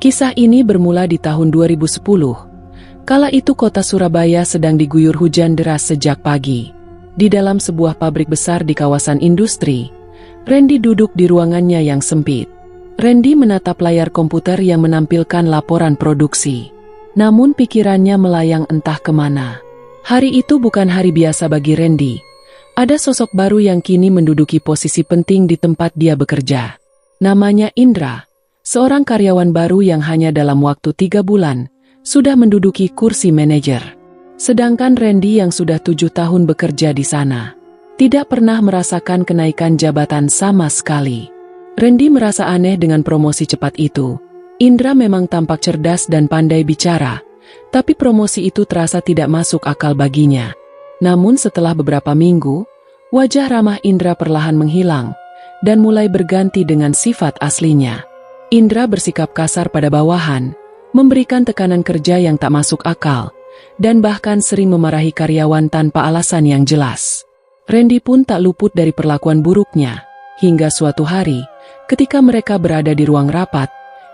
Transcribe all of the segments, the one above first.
Kisah ini bermula di tahun 2010. Kala itu kota Surabaya sedang diguyur hujan deras sejak pagi. Di dalam sebuah pabrik besar di kawasan industri, Randy duduk di ruangannya yang sempit. Randy menatap layar komputer yang menampilkan laporan produksi. Namun pikirannya melayang entah kemana. Hari itu bukan hari biasa bagi Randy. Ada sosok baru yang kini menduduki posisi penting di tempat dia bekerja. Namanya Indra, seorang karyawan baru yang hanya dalam waktu 3 bulan sudah menduduki kursi manajer. Sedangkan Randy yang sudah 7 tahun bekerja di sana tidak pernah merasakan kenaikan jabatan sama sekali. Randy merasa aneh dengan promosi cepat itu. Indra memang tampak cerdas dan pandai bicara, tapi promosi itu terasa tidak masuk akal baginya. Namun setelah beberapa minggu, wajah ramah Indra perlahan menghilang dan mulai berganti dengan sifat aslinya. Indra bersikap kasar pada bawahan, memberikan tekanan kerja yang tak masuk akal, dan bahkan sering memarahi karyawan tanpa alasan yang jelas. Randy pun tak luput dari perlakuan buruknya, hingga suatu hari, ketika mereka berada di ruang rapat,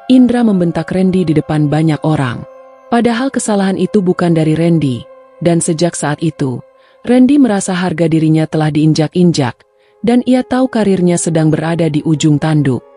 Indra membentak Randy di depan banyak orang. Padahal kesalahan itu bukan dari Randy, dan sejak saat itu, Randy merasa harga dirinya telah diinjak-injak, dan ia tahu karirnya sedang berada di ujung tanduk.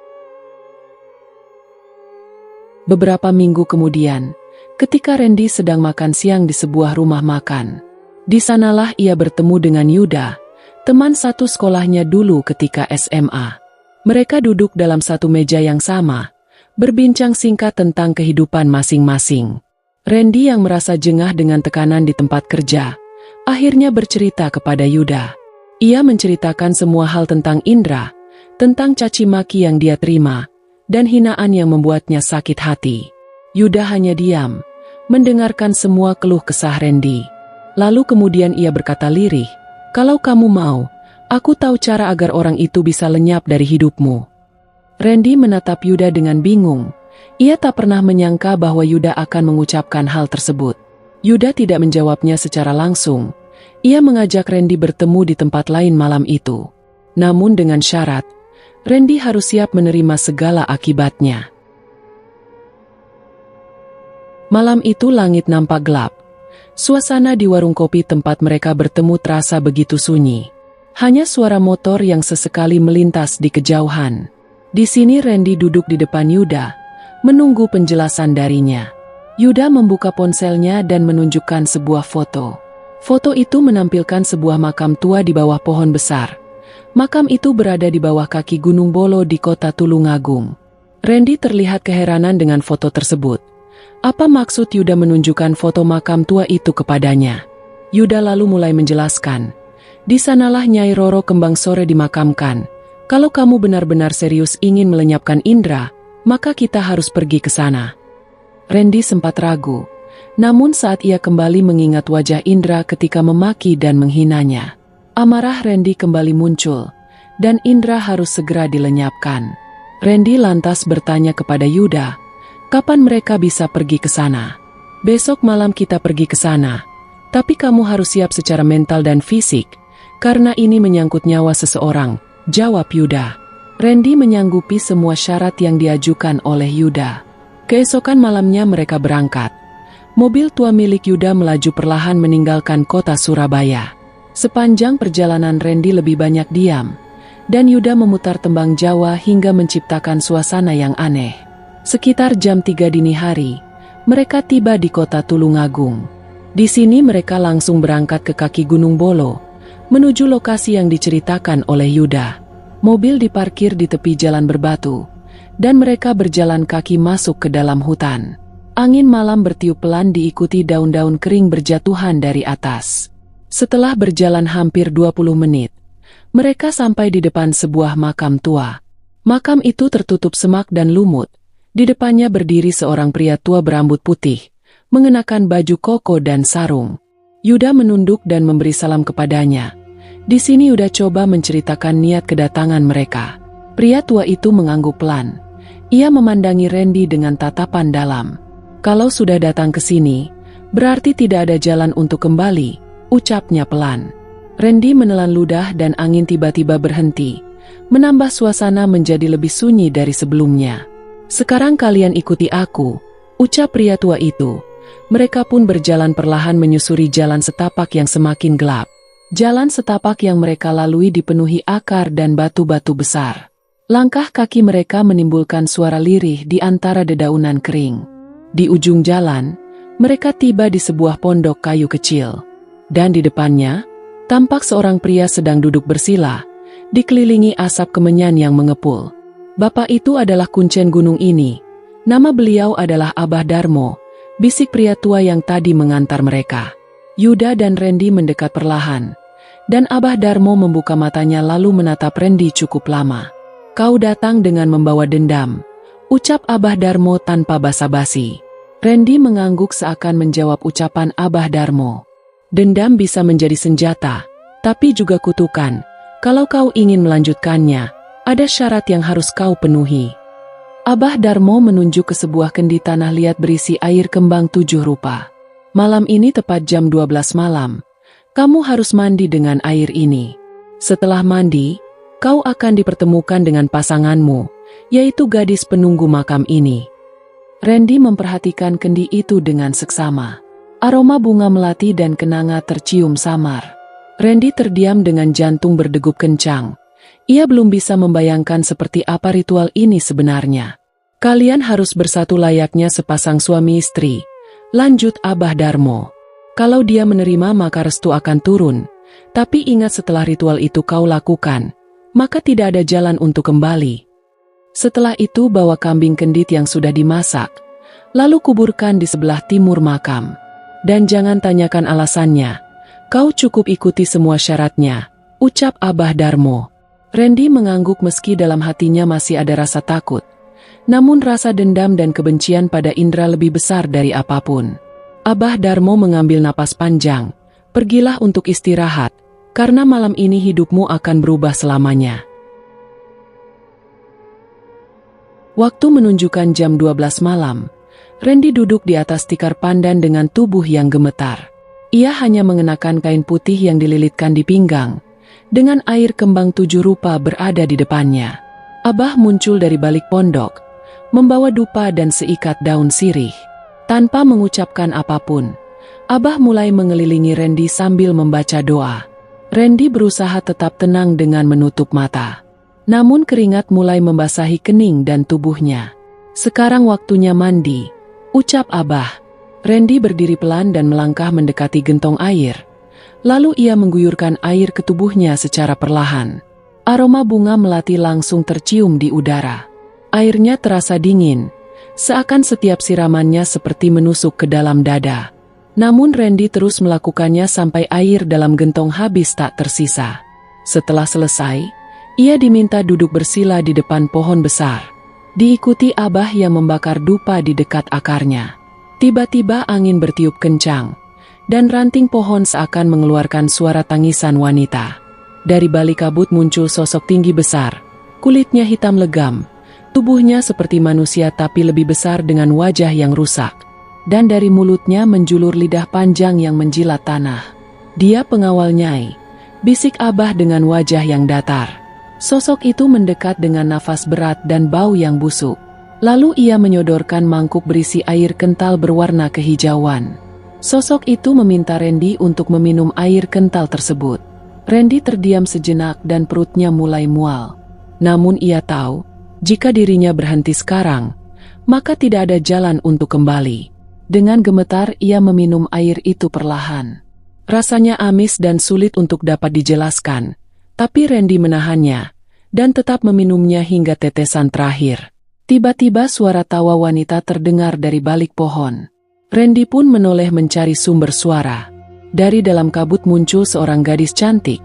Beberapa minggu kemudian, ketika Randy sedang makan siang di sebuah rumah makan, di sanalah ia bertemu dengan Yuda, teman satu sekolahnya dulu ketika SMA. Mereka duduk dalam satu meja yang sama, berbincang singkat tentang kehidupan masing-masing. Randy yang merasa jengah dengan tekanan di tempat kerja, akhirnya bercerita kepada Yuda. Ia menceritakan semua hal tentang Indra, tentang caci maki yang dia terima, dan hinaan yang membuatnya sakit hati. Yuda hanya diam, mendengarkan semua keluh kesah Randy. Lalu kemudian ia berkata lirih, "Kalau kamu mau, aku tahu cara agar orang itu bisa lenyap dari hidupmu." Randy menatap Yuda dengan bingung. Ia tak pernah menyangka bahwa Yuda akan mengucapkan hal tersebut. Yuda tidak menjawabnya secara langsung. Ia mengajak Randy bertemu di tempat lain malam itu. Namun dengan syarat, Randy harus siap menerima segala akibatnya. Malam itu langit nampak gelap. Suasana di warung kopi tempat mereka bertemu terasa begitu sunyi. Hanya suara motor yang sesekali melintas di kejauhan. Di sini Randy duduk di depan Yuda, menunggu penjelasan darinya. Yuda membuka ponselnya dan menunjukkan sebuah foto. Foto itu menampilkan sebuah makam tua di bawah pohon besar. Makam itu berada di bawah kaki Gunung Bolo di kota Tulungagung. Randy terlihat keheranan dengan foto tersebut. Apa maksud Yuda menunjukkan foto makam tua itu kepadanya? Yuda lalu mulai menjelaskan. "Di sanalah Nyai Roro Kembang Sore dimakamkan. Kalau kamu benar-benar serius ingin melenyapkan Indra, maka kita harus pergi ke sana." Randy sempat ragu. Namun saat ia kembali mengingat wajah Indra ketika memaki dan menghinanya, amarah Randy kembali muncul, dan Indra harus segera dilenyapkan. Randy lantas bertanya kepada Yuda, "Kapan mereka bisa pergi ke sana?" "Besok malam kita pergi ke sana. Tapi kamu harus siap secara mental dan fisik, karena ini menyangkut nyawa seseorang," jawab Yuda. Randy menyanggupi semua syarat yang diajukan oleh Yuda. Keesokan malamnya mereka berangkat. Mobil tua milik Yuda melaju perlahan meninggalkan kota Surabaya. Sepanjang perjalanan Randy lebih banyak diam, dan Yuda memutar tembang Jawa hingga menciptakan suasana yang aneh. Sekitar jam 3 dini hari, mereka tiba di kota Tulungagung. Di sini mereka langsung berangkat ke kaki Gunung Bolo, menuju lokasi yang diceritakan oleh Yuda. Mobil diparkir di tepi jalan berbatu, dan mereka berjalan kaki masuk ke dalam hutan. Angin malam bertiup pelan diikuti daun-daun kering berjatuhan dari atas. Setelah berjalan hampir 20 menit, mereka sampai di depan sebuah makam tua. Makam itu tertutup semak dan lumut. Di depannya berdiri seorang pria tua berambut putih, mengenakan baju koko dan sarung. Yuda menunduk dan memberi salam kepadanya. Di sini Yuda coba menceritakan niat kedatangan mereka. Pria tua itu mengangguk pelan. Ia memandangi Randy dengan tatapan dalam. "Kalau sudah datang ke sini, berarti tidak ada jalan untuk kembali," ucapnya pelan. Randy menelan ludah dan angin tiba-tiba berhenti, menambah suasana menjadi lebih sunyi dari sebelumnya. Sekarang kalian ikuti aku, ucap pria tua itu. Mereka pun berjalan perlahan menyusuri jalan setapak yang semakin gelap. Jalan setapak yang mereka lalui dipenuhi akar dan batu-batu besar. Langkah kaki mereka menimbulkan suara lirih di antara dedaunan kering. Di ujung jalan, mereka tiba di sebuah pondok kayu kecil. Dan di depannya, tampak seorang pria sedang duduk bersila, dikelilingi asap kemenyan yang mengepul. Bapak itu adalah kuncen gunung ini. Nama beliau adalah Abah Darmo, bisik pria tua yang tadi mengantar mereka. Yuda dan Randy mendekat perlahan, dan Abah Darmo membuka matanya lalu menatap Randy cukup lama. Kau datang dengan membawa dendam, ucap Abah Darmo tanpa basa-basi. Randy mengangguk seakan menjawab ucapan Abah Darmo. Dendam bisa menjadi senjata, tapi juga kutukan. Kalau kau ingin melanjutkannya, ada syarat yang harus kau penuhi. Abah Darmo menunjuk ke sebuah kendi tanah liat berisi air kembang 7 rupa. Malam ini tepat jam 12 malam, kamu harus mandi dengan air ini. Setelah mandi, kau akan dipertemukan dengan pasanganmu, yaitu gadis penunggu makam ini. Randy memperhatikan kendi itu dengan seksama. Aroma bunga melati dan kenanga tercium samar. Randy terdiam dengan jantung berdegup kencang. Ia belum bisa membayangkan seperti apa ritual ini sebenarnya. Kalian harus bersatu layaknya sepasang suami istri, lanjut Abah Darmo. Kalau dia menerima maka restu akan turun. Tapi ingat setelah ritual itu kau lakukan, maka tidak ada jalan untuk kembali. Setelah itu bawa kambing kendit yang sudah dimasak, lalu kuburkan di sebelah timur makam. Dan jangan tanyakan alasannya, kau cukup ikuti semua syaratnya, ucap Abah Darmo. Randy mengangguk meski dalam hatinya masih ada rasa takut. Namun rasa dendam dan kebencian pada Indra lebih besar dari apapun. Abah Darmo mengambil napas panjang, pergilah untuk istirahat, karena malam ini hidupmu akan berubah selamanya. Waktu menunjukkan jam 12 malam. Randy duduk di atas tikar pandan dengan tubuh yang gemetar. Ia hanya mengenakan kain putih yang dililitkan di pinggang, dengan air kembang 7 rupa berada di depannya. Abah muncul dari balik pondok, membawa dupa dan seikat daun sirih. Tanpa mengucapkan apapun, Abah mulai mengelilingi Randy sambil membaca doa. Randy berusaha tetap tenang dengan menutup mata. Namun keringat mulai membasahi kening dan tubuhnya. Sekarang waktunya mandi, ucap Abah. Randy berdiri pelan dan melangkah mendekati gentong air. Lalu ia mengguyurkan air ke tubuhnya secara perlahan. Aroma bunga melati langsung tercium di udara. Airnya terasa dingin, seakan setiap siramannya seperti menusuk ke dalam dada. Namun Randy terus melakukannya sampai air dalam gentong habis tak tersisa. Setelah selesai, ia diminta duduk bersila di depan pohon besar. Diikuti Abah yang membakar dupa di dekat akarnya. Tiba-tiba angin bertiup kencang, dan ranting pohon seakan mengeluarkan suara tangisan wanita. Dari balik kabut muncul sosok tinggi besar, kulitnya hitam legam, tubuhnya seperti manusia tapi lebih besar dengan wajah yang rusak. Dan dari mulutnya menjulur lidah panjang yang menjilat tanah. Dia pengawal Nyai, bisik Abah dengan wajah yang datar. Sosok itu mendekat dengan nafas berat dan bau yang busuk. Lalu ia menyodorkan mangkuk berisi air kental berwarna kehijauan. Sosok itu meminta Randy untuk meminum air kental tersebut. Randy terdiam sejenak dan perutnya mulai mual. Namun ia tahu, jika dirinya berhenti sekarang, maka tidak ada jalan untuk kembali. Dengan gemetar ia meminum air itu perlahan. Rasanya amis dan sulit untuk dapat dijelaskan, tapi Randy menahannya, dan tetap meminumnya hingga tetesan terakhir. Tiba-tiba suara tawa wanita terdengar dari balik pohon. Randy pun menoleh mencari sumber suara. Dari dalam kabut muncul seorang gadis cantik.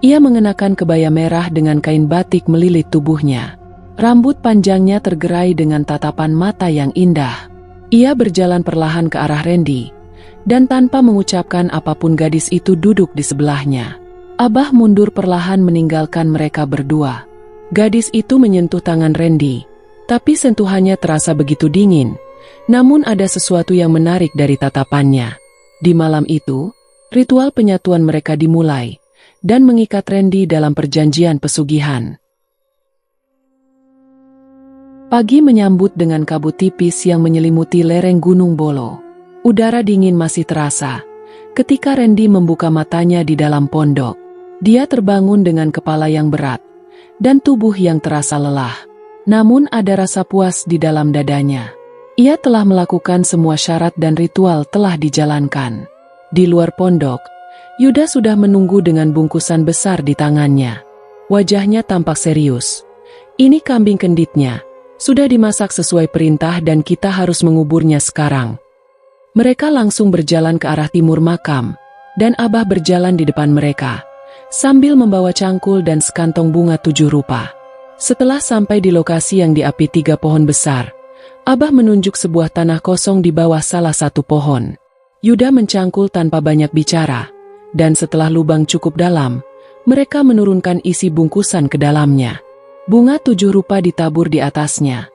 Ia mengenakan kebaya merah dengan kain batik melilit tubuhnya. Rambut panjangnya tergerai dengan tatapan mata yang indah. Ia berjalan perlahan ke arah Randy, dan tanpa mengucapkan apapun gadis itu duduk di sebelahnya. Abah mundur perlahan meninggalkan mereka berdua. Gadis itu menyentuh tangan Randy, tapi sentuhannya terasa begitu dingin. Namun ada sesuatu yang menarik dari tatapannya. Di malam itu, ritual penyatuan mereka dimulai, dan mengikat Randy dalam perjanjian pesugihan. Pagi menyambut dengan kabut tipis yang menyelimuti lereng Gunung Bolo. Udara dingin masih terasa ketika Randy membuka matanya di dalam pondok. Dia terbangun dengan kepala yang berat dan tubuh yang terasa lelah. Namun ada rasa puas di dalam dadanya. Ia telah melakukan semua syarat dan ritual telah dijalankan. Di luar pondok, Yuda sudah menunggu dengan bungkusan besar di tangannya. Wajahnya tampak serius. Ini kambing kenditnya. Sudah dimasak sesuai perintah dan kita harus menguburnya sekarang. Mereka langsung berjalan ke arah timur makam, dan Abah berjalan di depan mereka, sambil membawa cangkul dan sekantong bunga 7 rupa. Setelah sampai di lokasi yang diapi 3 pohon besar, Abah menunjuk sebuah tanah kosong di bawah salah satu pohon. Yuda mencangkul tanpa banyak bicara, dan setelah lubang cukup dalam, mereka menurunkan isi bungkusan ke dalamnya. Bunga 7 rupa ditabur di atasnya,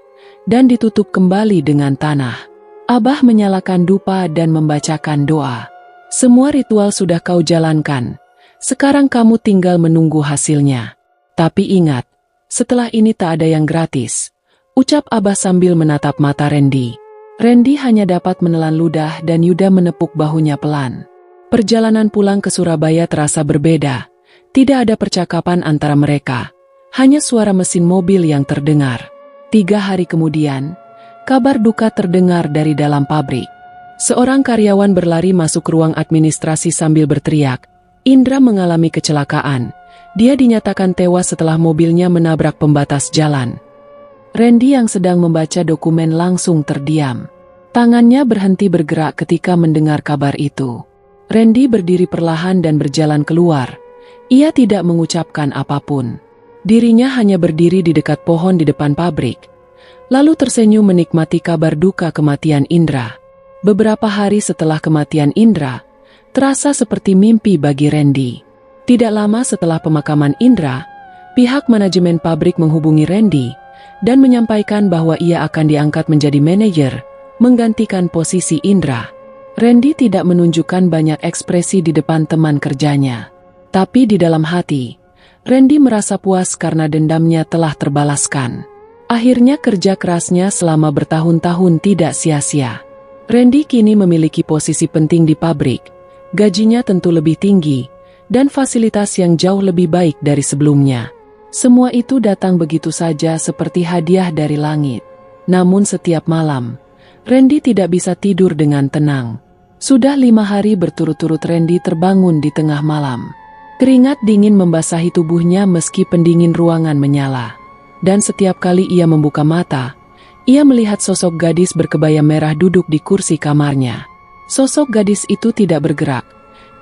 dan ditutup kembali dengan tanah. Abah menyalakan dupa dan membacakan doa. Semua ritual sudah kau jalankan, sekarang kamu tinggal menunggu hasilnya. Tapi ingat, setelah ini tak ada yang gratis, ucap Abah sambil menatap mata Randy. Randy hanya dapat menelan ludah dan Yuda menepuk bahunya pelan. Perjalanan pulang ke Surabaya terasa berbeda. Tidak ada percakapan antara mereka. Hanya suara mesin mobil yang terdengar. 3 hari kemudian, kabar duka terdengar dari dalam pabrik. Seorang karyawan berlari masuk ruang administrasi sambil berteriak, Indra mengalami kecelakaan. Dia dinyatakan tewas setelah mobilnya menabrak pembatas jalan. Randy yang sedang membaca dokumen langsung terdiam. Tangannya berhenti bergerak ketika mendengar kabar itu. Randy berdiri perlahan dan berjalan keluar. Ia tidak mengucapkan apapun. Dirinya hanya berdiri di dekat pohon di depan pabrik, lalu tersenyum menikmati kabar duka kematian Indra. Beberapa hari setelah kematian Indra, terasa seperti mimpi bagi Randy. Tidak lama setelah pemakaman Indra, pihak manajemen pabrik menghubungi Randy dan menyampaikan bahwa ia akan diangkat menjadi manajer, menggantikan posisi Indra. Randy tidak menunjukkan banyak ekspresi di depan teman kerjanya, tapi di dalam hati, Randy merasa puas karena dendamnya telah terbalaskan. Akhirnya kerja kerasnya selama bertahun-tahun tidak sia-sia. Randy kini memiliki posisi penting di pabrik, gajinya tentu lebih tinggi, dan fasilitas yang jauh lebih baik dari sebelumnya. Semua itu datang begitu saja seperti hadiah dari langit. Namun setiap malam, Randy tidak bisa tidur dengan tenang. Sudah 5 hari berturut-turut Randy terbangun di tengah malam. Keringat dingin membasahi tubuhnya meski pendingin ruangan menyala. Dan setiap kali ia membuka mata, ia melihat sosok gadis berkebaya merah duduk di kursi kamarnya. Sosok gadis itu tidak bergerak,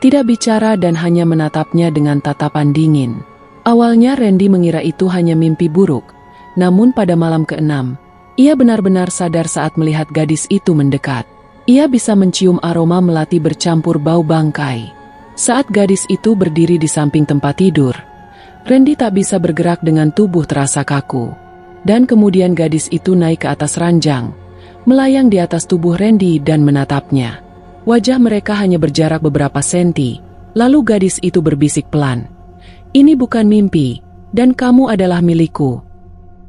tidak bicara dan hanya menatapnya dengan tatapan dingin. Awalnya Randy mengira itu hanya mimpi buruk, namun pada malam ke-6, ia benar-benar sadar saat melihat gadis itu mendekat. Ia bisa mencium aroma melati bercampur bau bangkai. Saat gadis itu berdiri di samping tempat tidur, Randy tak bisa bergerak dengan tubuh terasa kaku. Dan kemudian gadis itu naik ke atas ranjang, melayang di atas tubuh Randy dan menatapnya. Wajah mereka hanya berjarak beberapa senti, lalu gadis itu berbisik pelan, "Ini bukan mimpi, dan kamu adalah milikku."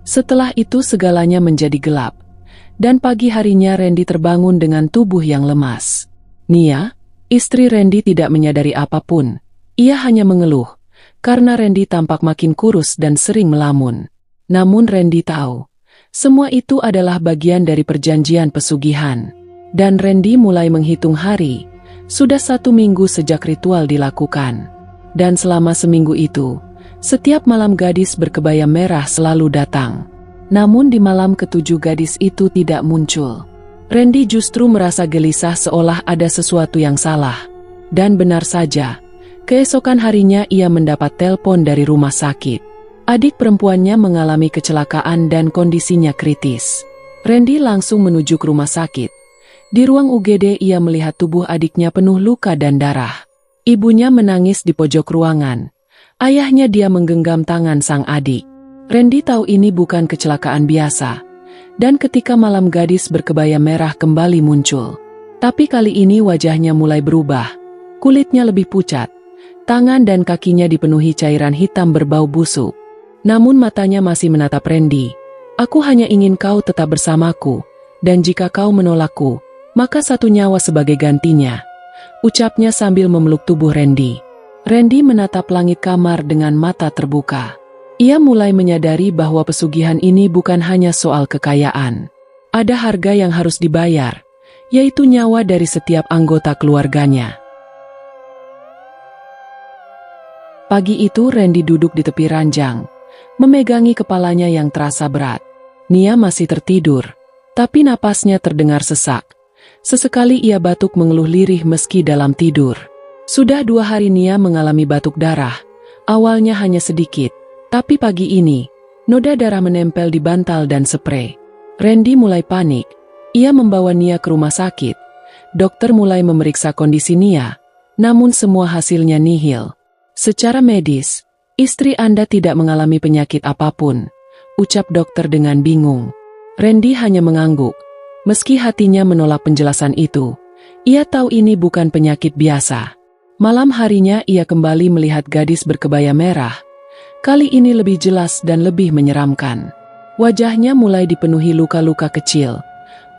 Setelah itu segalanya menjadi gelap, dan pagi harinya Randy terbangun dengan tubuh yang lemas. Nia, istri Randy, tidak menyadari apapun. Ia hanya mengeluh, karena Randy tampak makin kurus dan sering melamun. Namun Randy tahu, semua itu adalah bagian dari perjanjian pesugihan. Dan Randy mulai menghitung hari, sudah 1 minggu sejak ritual dilakukan. Dan selama seminggu itu, setiap malam gadis berkebaya merah selalu datang. Namun di malam ke-7 gadis itu tidak muncul. Randy justru merasa gelisah seolah ada sesuatu yang salah. Dan benar saja, keesokan harinya ia mendapat telepon dari rumah sakit. Adik perempuannya mengalami kecelakaan dan kondisinya kritis. Randy langsung menuju ke rumah sakit. Di ruang UGD ia melihat tubuh adiknya penuh luka dan darah. Ibunya menangis di pojok ruangan. Ayahnya dia menggenggam tangan sang adik. Randy tahu ini bukan kecelakaan biasa. Dan ketika malam gadis berkebaya merah kembali muncul. Tapi kali ini wajahnya mulai berubah. Kulitnya lebih pucat. Tangan dan kakinya dipenuhi cairan hitam berbau busuk. Namun matanya masih menatap Randy. Aku hanya ingin kau tetap bersamaku, dan jika kau menolakku, maka satu nyawa sebagai gantinya, ucapnya sambil memeluk tubuh Randy. Randy menatap langit kamar dengan mata terbuka. Ia mulai menyadari bahwa pesugihan ini bukan hanya soal kekayaan. Ada harga yang harus dibayar, yaitu nyawa dari setiap anggota keluarganya. Pagi itu Randy duduk di tepi ranjang, memegangi kepalanya yang terasa berat. Nia masih tertidur, tapi napasnya terdengar sesak. Sesekali ia batuk mengeluh lirih meski dalam tidur. Sudah 2 hari Nia mengalami batuk darah, awalnya hanya sedikit. Tapi pagi ini, noda darah menempel di bantal dan sprei. Randy mulai panik. Ia membawa Nia ke rumah sakit. Dokter mulai memeriksa kondisi Nia, namun semua hasilnya nihil. Secara medis, istri Anda tidak mengalami penyakit apapun, ucap dokter dengan bingung. Randy hanya mengangguk. Meski hatinya menolak penjelasan itu, ia tahu ini bukan penyakit biasa. Malam harinya ia kembali melihat gadis berkebaya merah. Kali ini lebih jelas dan lebih menyeramkan. Wajahnya mulai dipenuhi luka-luka kecil.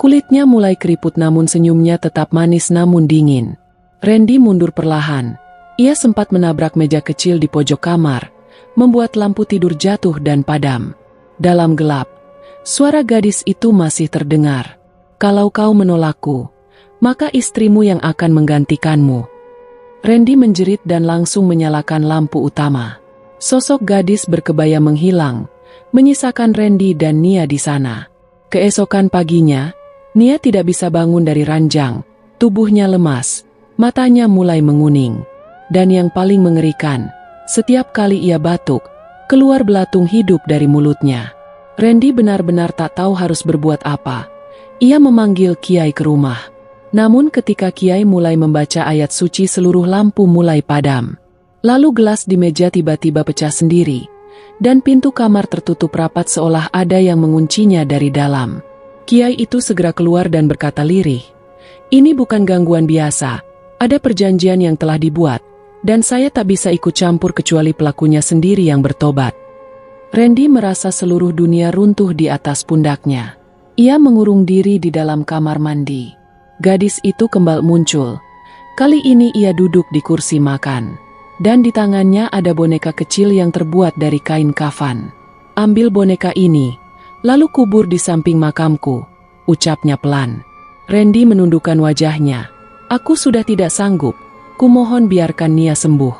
Kulitnya mulai keriput namun senyumnya tetap manis namun dingin. Randy mundur perlahan. Ia sempat menabrak meja kecil di pojok kamar, membuat lampu tidur jatuh dan padam. Dalam gelap, suara gadis itu masih terdengar. Kalau kau menolakku, maka istrimu yang akan menggantikanmu. Randy menjerit dan langsung menyalakan lampu utama. Sosok gadis berkebaya menghilang, menyisakan Randy dan Nia di sana. Keesokan paginya, Nia tidak bisa bangun dari ranjang, tubuhnya lemas, matanya mulai menguning. Dan yang paling mengerikan, setiap kali ia batuk, keluar belatung hidup dari mulutnya. Randy benar-benar tak tahu harus berbuat apa. Ia memanggil Kiai ke rumah. Namun ketika Kiai mulai membaca ayat suci seluruh lampu mulai padam. Lalu gelas di meja tiba-tiba pecah sendiri, dan pintu kamar tertutup rapat seolah ada yang menguncinya dari dalam. Kiai itu segera keluar dan berkata lirih, "Ini bukan gangguan biasa, ada perjanjian yang telah dibuat, dan saya tak bisa ikut campur kecuali pelakunya sendiri yang bertobat." Randy merasa seluruh dunia runtuh di atas pundaknya. Ia mengurung diri di dalam kamar mandi. Gadis itu kembali muncul. Kali ini ia duduk di kursi makan. Dan di tangannya ada boneka kecil yang terbuat dari kain kafan. "Ambil boneka ini, lalu kubur di samping makamku," ucapnya pelan. Randy menundukkan wajahnya. "Aku sudah tidak sanggup, kumohon biarkan Nia sembuh."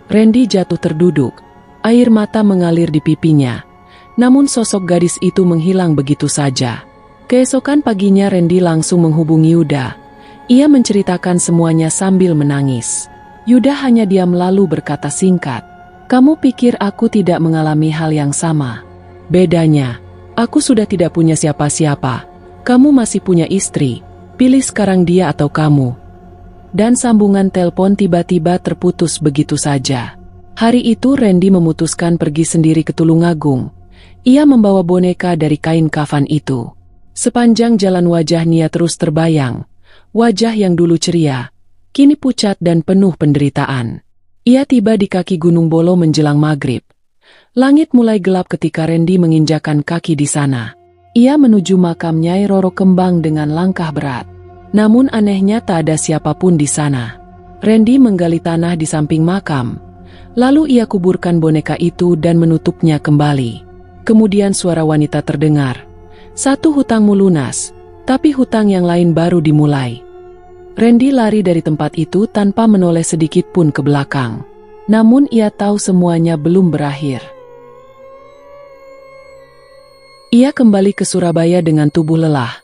Randy jatuh terduduk, air mata mengalir di pipinya. Namun sosok gadis itu menghilang begitu saja. Keesokan paginya Randy langsung menghubungi Yuda. Ia menceritakan semuanya sambil menangis. Yuda hanya diam lalu berkata singkat, "Kamu pikir aku tidak mengalami hal yang sama? Bedanya, aku sudah tidak punya siapa-siapa. Kamu masih punya istri, pilih sekarang dia atau kamu." Dan sambungan telepon tiba-tiba terputus begitu saja. Hari itu Randy memutuskan pergi sendiri ke Tulungagung. Ia membawa boneka dari kain kafan itu. Sepanjang jalan wajah Nia terus terbayang. Wajah yang dulu ceria, kini pucat dan penuh penderitaan. Ia tiba di kaki Gunung Bolo menjelang maghrib. Langit mulai gelap ketika Randy menginjakan kaki di sana. Ia menuju makam Nyai Roro Kembang dengan langkah berat. Namun anehnya tak ada siapapun di sana. Randy menggali tanah di samping makam. Lalu ia kuburkan boneka itu dan menutupnya kembali. Kemudian suara wanita terdengar. "Satu hutangmu lunas, tapi hutang yang lain baru dimulai." Randy lari dari tempat itu tanpa menoleh sedikit pun ke belakang. Namun ia tahu semuanya belum berakhir. Ia kembali ke Surabaya dengan tubuh lelah.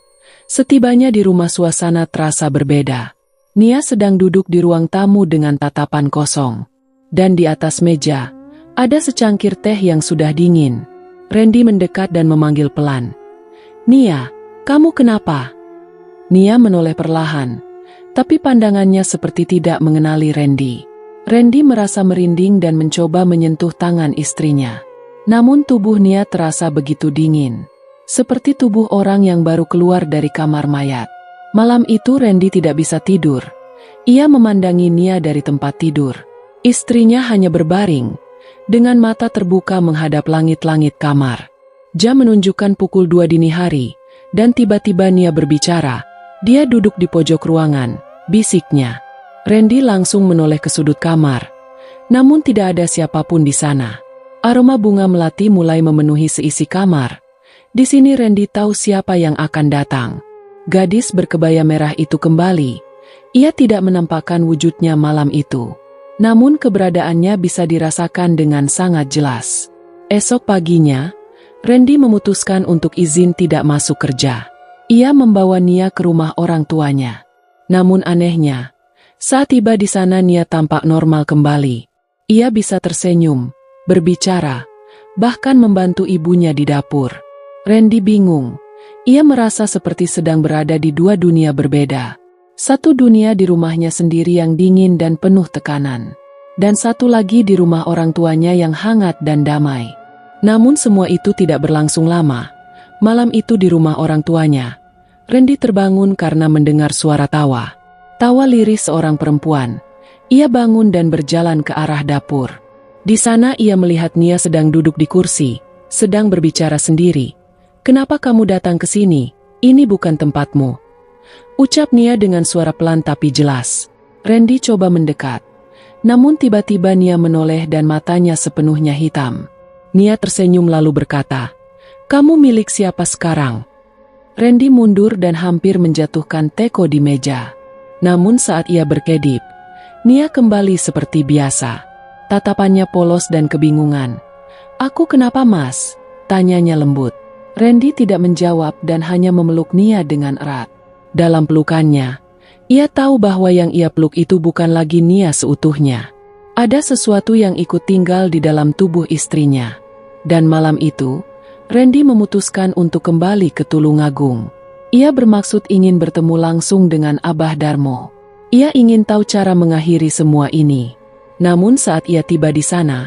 Setibanya di rumah suasana terasa berbeda. Nia sedang duduk di ruang tamu dengan tatapan kosong. Dan di atas meja, ada secangkir teh yang sudah dingin. Randy mendekat dan memanggil pelan, "Nia, kamu kenapa?" Nia menoleh perlahan. Tapi pandangannya seperti tidak mengenali Randy. Randy merasa merinding dan mencoba menyentuh tangan istrinya. Namun tubuh Nia terasa begitu dingin. Seperti tubuh orang yang baru keluar dari kamar mayat. Malam itu Randy tidak bisa tidur. Ia memandangi Nia dari tempat tidur. Istrinya hanya berbaring, dengan mata terbuka menghadap langit-langit kamar. Jam menunjukkan pukul 2 dini hari, dan tiba-tiba Nia berbicara. Dia duduk di pojok ruangan, bisiknya. Randy langsung menoleh ke sudut kamar. Namun tidak ada siapapun di sana. Aroma bunga melati mulai memenuhi seisi kamar. Di sini Randy tahu siapa yang akan datang. Gadis berkebaya merah itu kembali. Ia tidak menampakkan wujudnya malam itu. Namun keberadaannya bisa dirasakan dengan sangat jelas. Esok paginya, Randy memutuskan untuk izin tidak masuk kerja. Ia membawa Nia ke rumah orang tuanya. Namun anehnya, saat tiba di sana Nia tampak normal kembali. Ia bisa tersenyum, berbicara, bahkan membantu ibunya di dapur. Randy bingung. Ia merasa seperti sedang berada di dua dunia berbeda. Satu dunia di rumahnya sendiri yang dingin dan penuh tekanan. Dan satu lagi di rumah orang tuanya yang hangat dan damai. Namun semua itu tidak berlangsung lama. Malam itu di rumah orang tuanya, Randy terbangun karena mendengar suara tawa. Tawa lirih seorang perempuan. Ia bangun dan berjalan ke arah dapur. Di sana ia melihat Nia sedang duduk di kursi, sedang berbicara sendiri. "Kenapa kamu datang ke sini? Ini bukan tempatmu," ucap Nia dengan suara pelan tapi jelas. Randy coba mendekat. Namun tiba-tiba Nia menoleh dan matanya sepenuhnya hitam. Nia tersenyum lalu berkata, "Kamu milik siapa sekarang?" Randy mundur dan hampir menjatuhkan teko di meja. Namun saat ia berkedip, Nia kembali seperti biasa. Tatapannya polos dan kebingungan. "Aku kenapa, Mas?" tanyanya lembut. Randy tidak menjawab dan hanya memeluk Nia dengan erat. Dalam pelukannya, ia tahu bahwa yang ia peluk itu bukan lagi Nia seutuhnya. Ada sesuatu yang ikut tinggal di dalam tubuh istrinya. Dan malam itu, Randy memutuskan untuk kembali ke Tulungagung. Ia bermaksud ingin bertemu langsung dengan Abah Darmo. Ia ingin tahu cara mengakhiri semua ini. Namun saat ia tiba di sana,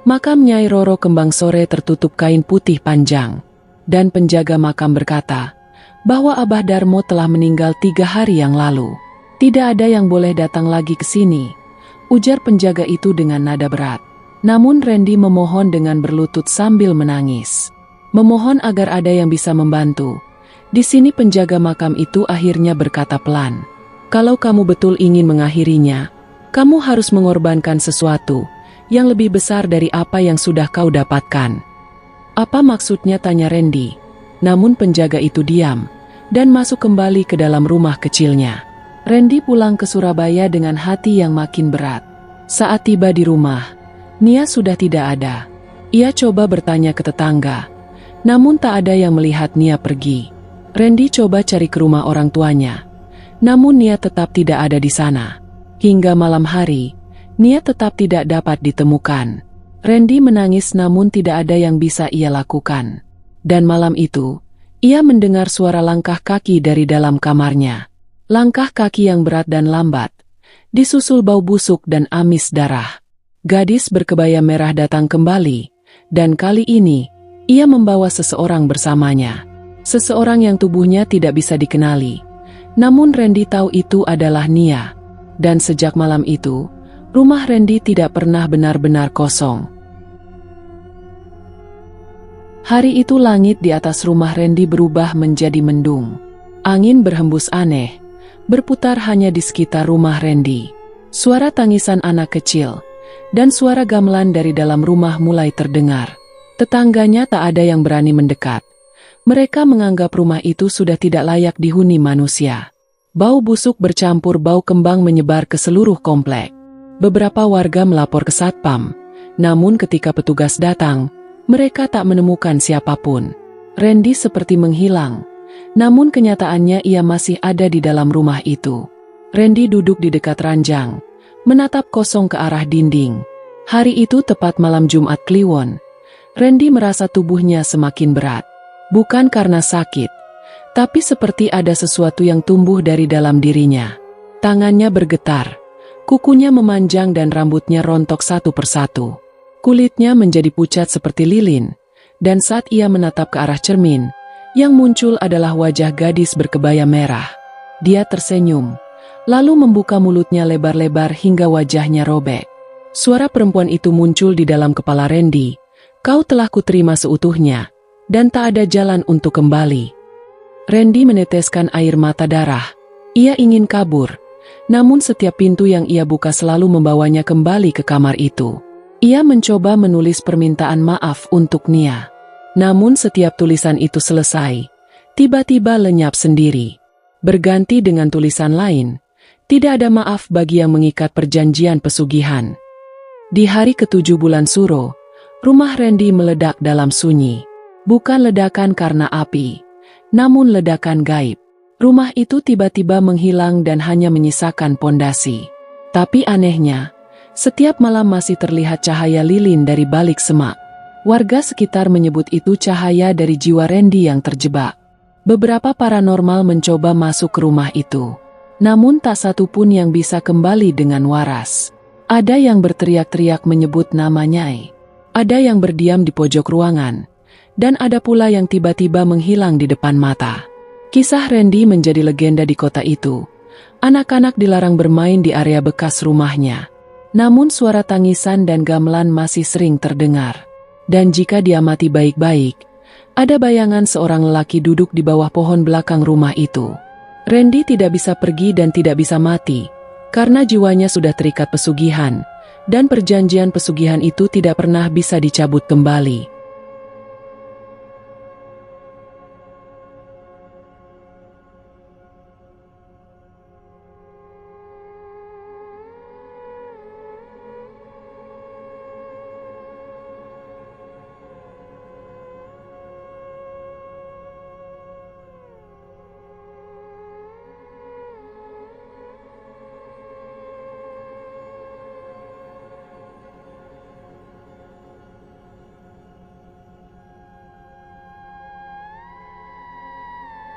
makam Nyai Roro Kembang Sore tertutup kain putih panjang. Dan penjaga makam berkata bahwa Abah Darmo telah meninggal 3 hari yang lalu. "Tidak ada yang boleh datang lagi ke sini," ujar penjaga itu dengan nada berat. Namun Randy memohon dengan berlutut sambil menangis. Memohon agar ada yang bisa membantu. Di sini penjaga makam itu akhirnya berkata pelan, "Kalau kamu betul ingin mengakhirinya, kamu harus mengorbankan sesuatu yang lebih besar dari apa yang sudah kau dapatkan." "Apa maksudnya?" tanya Randy. Namun penjaga itu diam dan masuk kembali ke dalam rumah kecilnya. Randy pulang ke Surabaya dengan hati yang makin berat. Saat tiba di rumah, Nia sudah tidak ada. Ia coba bertanya ke tetangga, namun tak ada yang melihat Nia pergi. Randy coba cari ke rumah orang tuanya, namun Nia tetap tidak ada di sana. Hingga malam hari, Nia tetap tidak dapat ditemukan. Randy menangis namun tidak ada yang bisa ia lakukan. Dan malam itu, ia mendengar suara langkah kaki dari dalam kamarnya. Langkah kaki yang berat dan lambat, disusul bau busuk dan amis darah. Gadis berkebaya merah datang kembali, dan kali ini, ia membawa seseorang bersamanya. Seseorang yang tubuhnya tidak bisa dikenali. Namun Randy tahu itu adalah Nia. Dan sejak malam itu, rumah Randy tidak pernah benar-benar kosong. Hari itu langit di atas rumah Randy berubah menjadi mendung. Angin berhembus aneh, berputar hanya di sekitar rumah Randy. Suara tangisan anak kecil dan suara gamelan dari dalam rumah mulai terdengar. Tetangganya tak ada yang berani mendekat. Mereka menganggap rumah itu sudah tidak layak dihuni manusia. Bau busuk bercampur bau kembang menyebar ke seluruh komplek. Beberapa warga melapor ke Satpam, namun ketika petugas datang, mereka tak menemukan siapapun. Randy seperti menghilang, namun kenyataannya ia masih ada di dalam rumah itu. Randy duduk di dekat ranjang, menatap kosong ke arah dinding. Hari itu tepat malam Jumat Kliwon. Randy merasa tubuhnya semakin berat. Bukan karena sakit, tapi seperti ada sesuatu yang tumbuh dari dalam dirinya. Tangannya bergetar, kukunya memanjang dan rambutnya rontok satu persatu. Kulitnya menjadi pucat seperti lilin, dan saat ia menatap ke arah cermin, yang muncul adalah wajah gadis berkebaya merah. Dia tersenyum, lalu membuka mulutnya lebar-lebar hingga wajahnya robek. Suara perempuan itu muncul di dalam kepala Randy. "Kau telah kuterima seutuhnya. dan tak ada jalan untuk kembali. Randy meneteskan air mata darah. Ia ingin kabur, namun setiap pintu yang ia buka selalu membawanya kembali ke kamar itu. Ia mencoba menulis permintaan maaf untuk Nia. Namun setiap tulisan itu selesai, tiba-tiba lenyap sendiri. Berganti dengan tulisan lain, tidak ada maaf bagi yang mengikat perjanjian pesugihan. Di hari ke-7 bulan Suro, rumah Randy meledak dalam sunyi. Bukan ledakan karena api, namun ledakan gaib. Rumah itu tiba-tiba menghilang dan hanya menyisakan pondasi. Tapi anehnya, setiap malam masih terlihat cahaya lilin dari balik semak. Warga sekitar menyebut itu cahaya dari jiwa Randy yang terjebak. Beberapa paranormal mencoba masuk ke rumah itu, namun tak satu pun yang bisa kembali dengan waras. Ada yang berteriak-teriak menyebut nama Nyai. Ada yang berdiam di pojok ruangan, dan ada pula yang tiba-tiba menghilang di depan mata. Kisah Randy menjadi legenda di kota itu. Anak-anak dilarang bermain di area bekas rumahnya. Namun suara tangisan dan gamelan masih sering terdengar. Dan jika diamati baik-baik, ada bayangan seorang lelaki duduk di bawah pohon belakang rumah itu. Randy tidak bisa pergi dan tidak bisa mati, karena jiwanya sudah terikat pesugihan, dan perjanjian pesugihan itu tidak pernah bisa dicabut kembali.